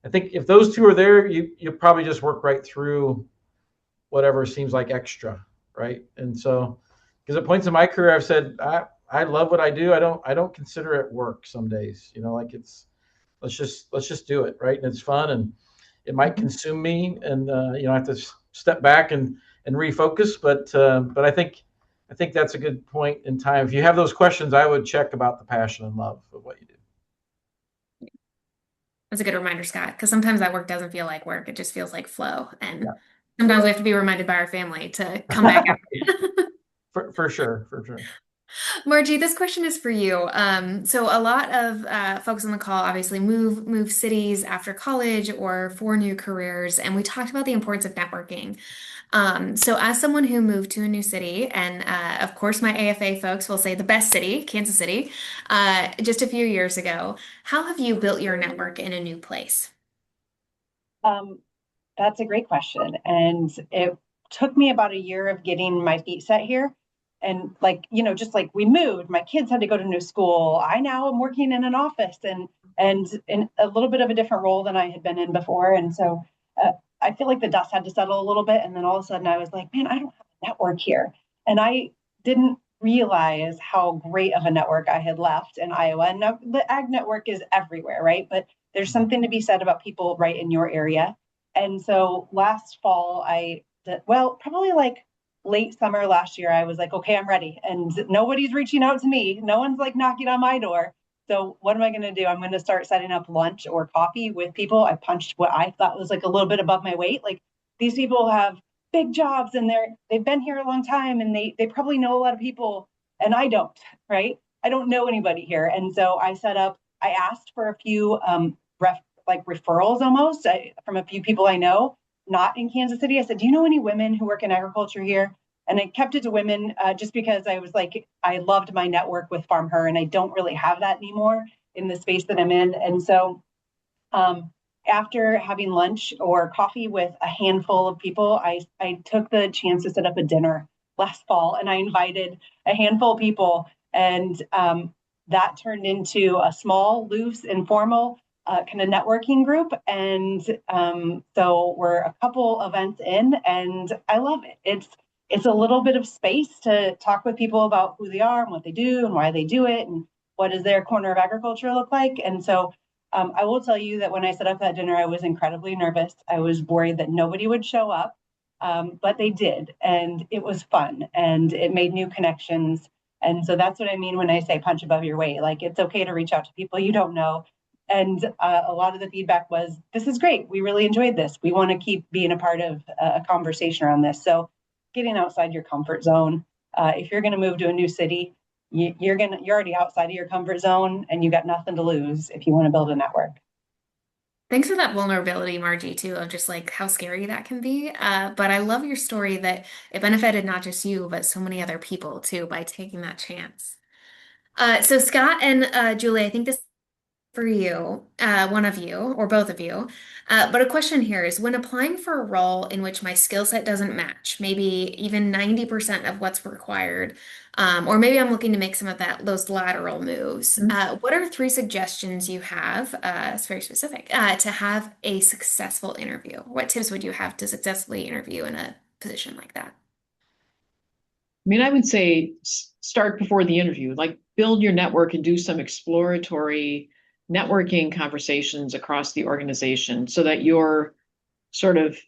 I think if those two are there, you probably just work right through whatever seems like extra, right? And so, because at points in my career, I've said I love what I do. I don't consider it work some days. Like it's let's just do it, right? And it's fun, and it might consume me, and I have to step back and refocus. But I think that's a good point in time. If you have those questions, I would check about the passion and love of what you do. That's a good reminder, Scott, because sometimes that work doesn't feel like work. It just feels like flow. And Sometimes we have to be reminded by our family to come back out. For sure, for sure. Marji, this question is for you. So a lot of folks on the call obviously move cities after college or for new careers, and we talked about the importance of networking. So as someone who moved to a new city, and of course my AFA folks will say the best city, Kansas City, just a few years ago, how have you built your network in a new place? Um, that's a great question. And it took me about a year of getting my feet set here. And like, just like we moved, my kids had to go to new school. I now am working in an office and in a little bit of a different role than I had been in before. And so I feel like the dust had to settle a little bit. And then all of a sudden I was like, man, I don't have a network here. And I didn't realize how great of a network I had left in Iowa. And now the ag network is everywhere, right? But there's something to be said about people right in your area. And so last fall, probably like late summer last year, I was like, okay, I'm ready. And nobody's reaching out to me. No one's like knocking on my door. So what am I going to do? I'm going to start setting up lunch or coffee with people. I punched what I thought was like a little bit above my weight. Like these people have big jobs and they've been here a long time and they probably know a lot of people and I don't, right? I don't know anybody here. And so I asked for a few like referrals almost from a few people I know, not in Kansas City. I said, do you know any women who work in agriculture here? And I kept it to women just because I was like, I loved my network with Farm Her, and I don't really have that anymore in the space that I'm in. And so after having lunch or coffee with a handful of people, I took the chance to set up a dinner last fall, and I invited a handful of people. And that turned into a small, loose, informal kind of networking group. And so we're a couple events in, and I love it. It's a little bit of space to talk with people about who they are and what they do and why they do it and what does their corner of agriculture look like. And so I will tell you that when I set up that dinner, I was incredibly nervous. I was worried that nobody would show up, but they did, and it was fun, and it made new connections. And so that's what I mean when I say punch above your weight. Like it's okay to reach out to people you don't know. And a lot of the feedback was, this is great. We really enjoyed this. We want to keep being a part of a conversation around this. So getting outside your comfort zone. If you're going to move to a new city, you're already outside of your comfort zone and you got nothing to lose if you want to build a network. Thanks for that vulnerability, Marji, too, of just like how scary that can be. But I love your story that it benefited not just you, but so many other people too by taking that chance. So Scott and Julie, I think this for you, one of you, or both of you. But a question here is when applying for a role in which my skill set doesn't match, maybe even 90% of what's required, or maybe I'm looking to make some of those lateral moves. What are three suggestions you have? It's very specific, to have a successful interview. What tips would you have to successfully interview in a position like that? I mean, I would say start before the interview, like build your network and do some exploratory networking conversations across the organization so that you're sort of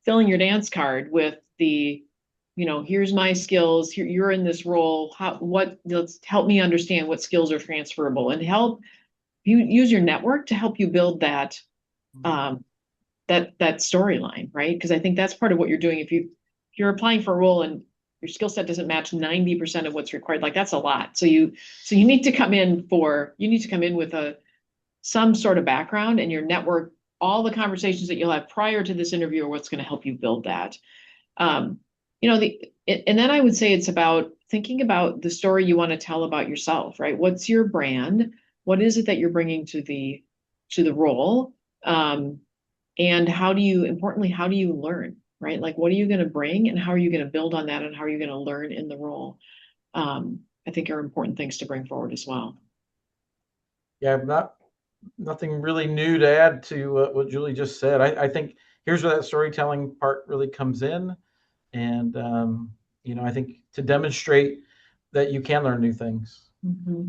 filling your dance card with here's my skills, here you're in this role, let's help me understand what skills are transferable and help you use your network to help you build that that storyline, right? Because I think that's part of what you're doing. If you're applying for a role and your skill set doesn't match 90% of what's required, like that's a lot. So you need to come in with some sort of background and your network, all the conversations that you'll have prior to this interview are what's going to help you build that. And then I would say it's about thinking about the story you want to tell about yourself, right? What's your brand? What is it that you're bringing to the role? And how do you learn, right? Like, what are you going to bring and how are you going to build on that and how are you going to learn in the role? I think are important things to bring forward as well. Yeah, nothing really new to add to what Julie just said. I think here's where that storytelling part really comes in. And, I think to demonstrate that you can learn new things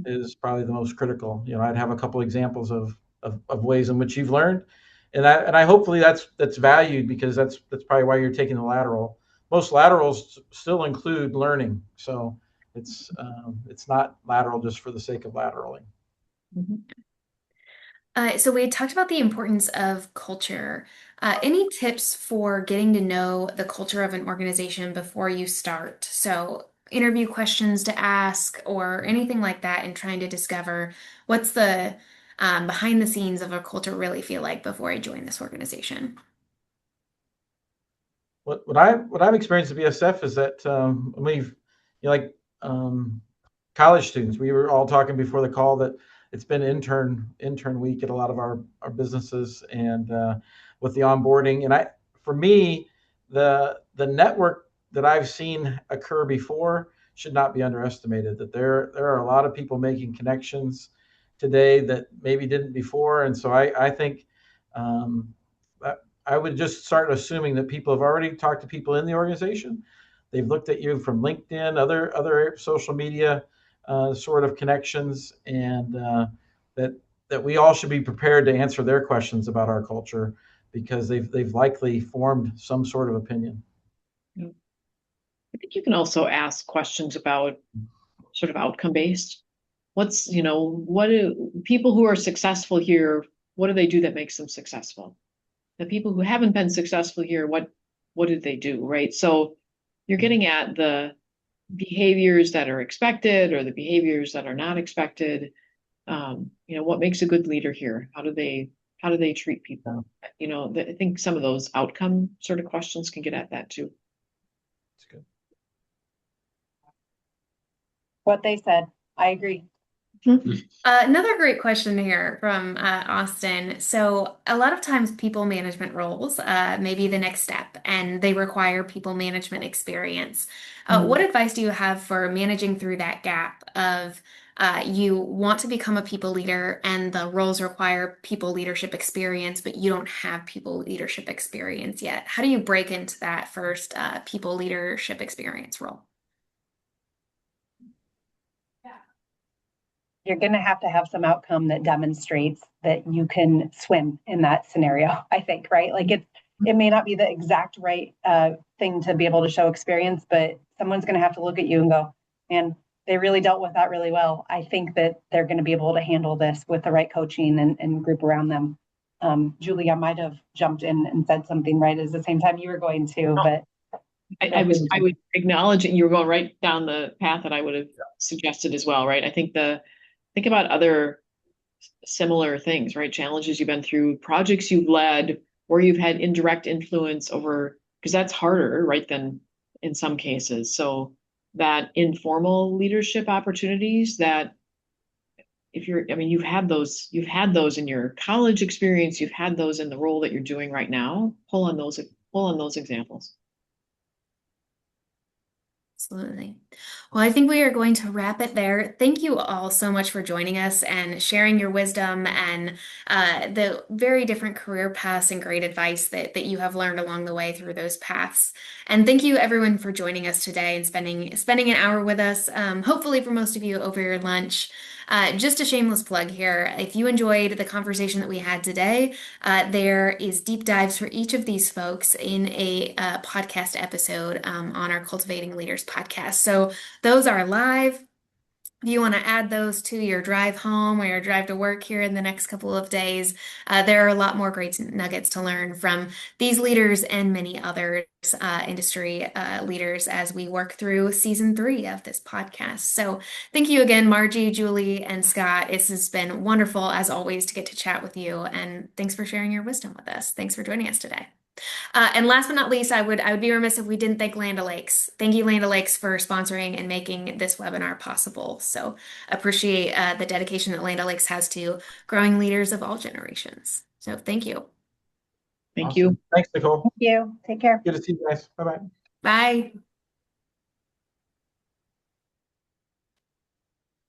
is probably the most critical. I'd have a couple examples of ways in which you've learned. And I hopefully that's valued because that's probably why you're taking the lateral. Most laterals still include learning. So it's not lateral just for the sake of lateraling. So we talked about the importance of culture. Any tips for getting to know the culture of an organization before you start? So, interview questions to ask or anything like that, and trying to discover what's the behind the scenes of a culture really feel like before I join this organization. What I've experienced at BSF is that we've, like college students, we were all talking before the call that it's been intern week at a lot of our businesses, and with the onboarding. And for me, the network that I've seen occur before should not be underestimated. That there are a lot of people making connections today that maybe didn't before, and so I think. I would just start assuming that people have already talked to people in the organization. They've looked at you from LinkedIn, other social media sort of connections, and that we all should be prepared to answer their questions about our culture, because they've likely formed some sort of opinion. I think you can also ask questions about sort of outcome based. What do people who are successful here, what do they do that makes them successful? The people who haven't been successful here, what did they do, right? So you're getting at the behaviors that are expected or the behaviors that are not expected. What makes a good leader here? How do they treat people? I think some of those outcome sort of questions can get at that too. That's good. What they said, I agree. Another great question here from Austin. So, a lot of times, people management roles may be the next step, and they require people management experience. What advice do you have for managing through that gap of you want to become a people leader, and the roles require people leadership experience, but you don't have people leadership experience yet? How do you break into that first people leadership experience role? You're going to have some outcome that demonstrates that you can swim in that scenario, I think, right? Like it may not be the exact right thing to be able to show experience, but someone's going to have to look at you and go, man, they really dealt with that really well. I think that they're going to be able to handle this with the right coaching and group around them. Julie, I might have jumped in and said something right at the same time you were going to, but I would acknowledge it. You were going right down the path that I would have suggested as well, right? I think think about other similar things, right? Challenges you've been through, projects you've led, where you've had indirect influence over, because that's harder, right, than in some cases. So that informal leadership opportunities that you've had those in your college experience, you've had those in the role that you're doing right now, pull on those examples. Absolutely. Well, I think we are going to wrap it there. Thank you all so much for joining us and sharing your wisdom and the very different career paths and great advice that you have learned along the way through those paths. And thank you everyone for joining us today and spending an hour with us. Hopefully for most of you over your lunch. Just a shameless plug here. If you enjoyed the conversation that we had today, there is deep dives for each of these folks in a podcast episode on our Cultivating Leaders podcast. So those are live. If you want to add those to your drive home or your drive to work here in the next couple of days, there are a lot more great nuggets to learn from these leaders and many others, industry leaders, as we work through season 3 of this podcast. So thank you again, Marji, Julie, and Scott. This has been wonderful, as always, to get to chat with you. And thanks for sharing your wisdom with us. Thanks for joining us today. And last but not least, I would be remiss if we didn't thank Land O'Lakes. Thank you, Land O'Lakes, for sponsoring and making this webinar possible. So appreciate the dedication that Land O'Lakes has to growing leaders of all generations. So thank you. Thank you. Thanks, Nicole. Thank you. Take care. Good to see you guys. Bye-bye. Bye.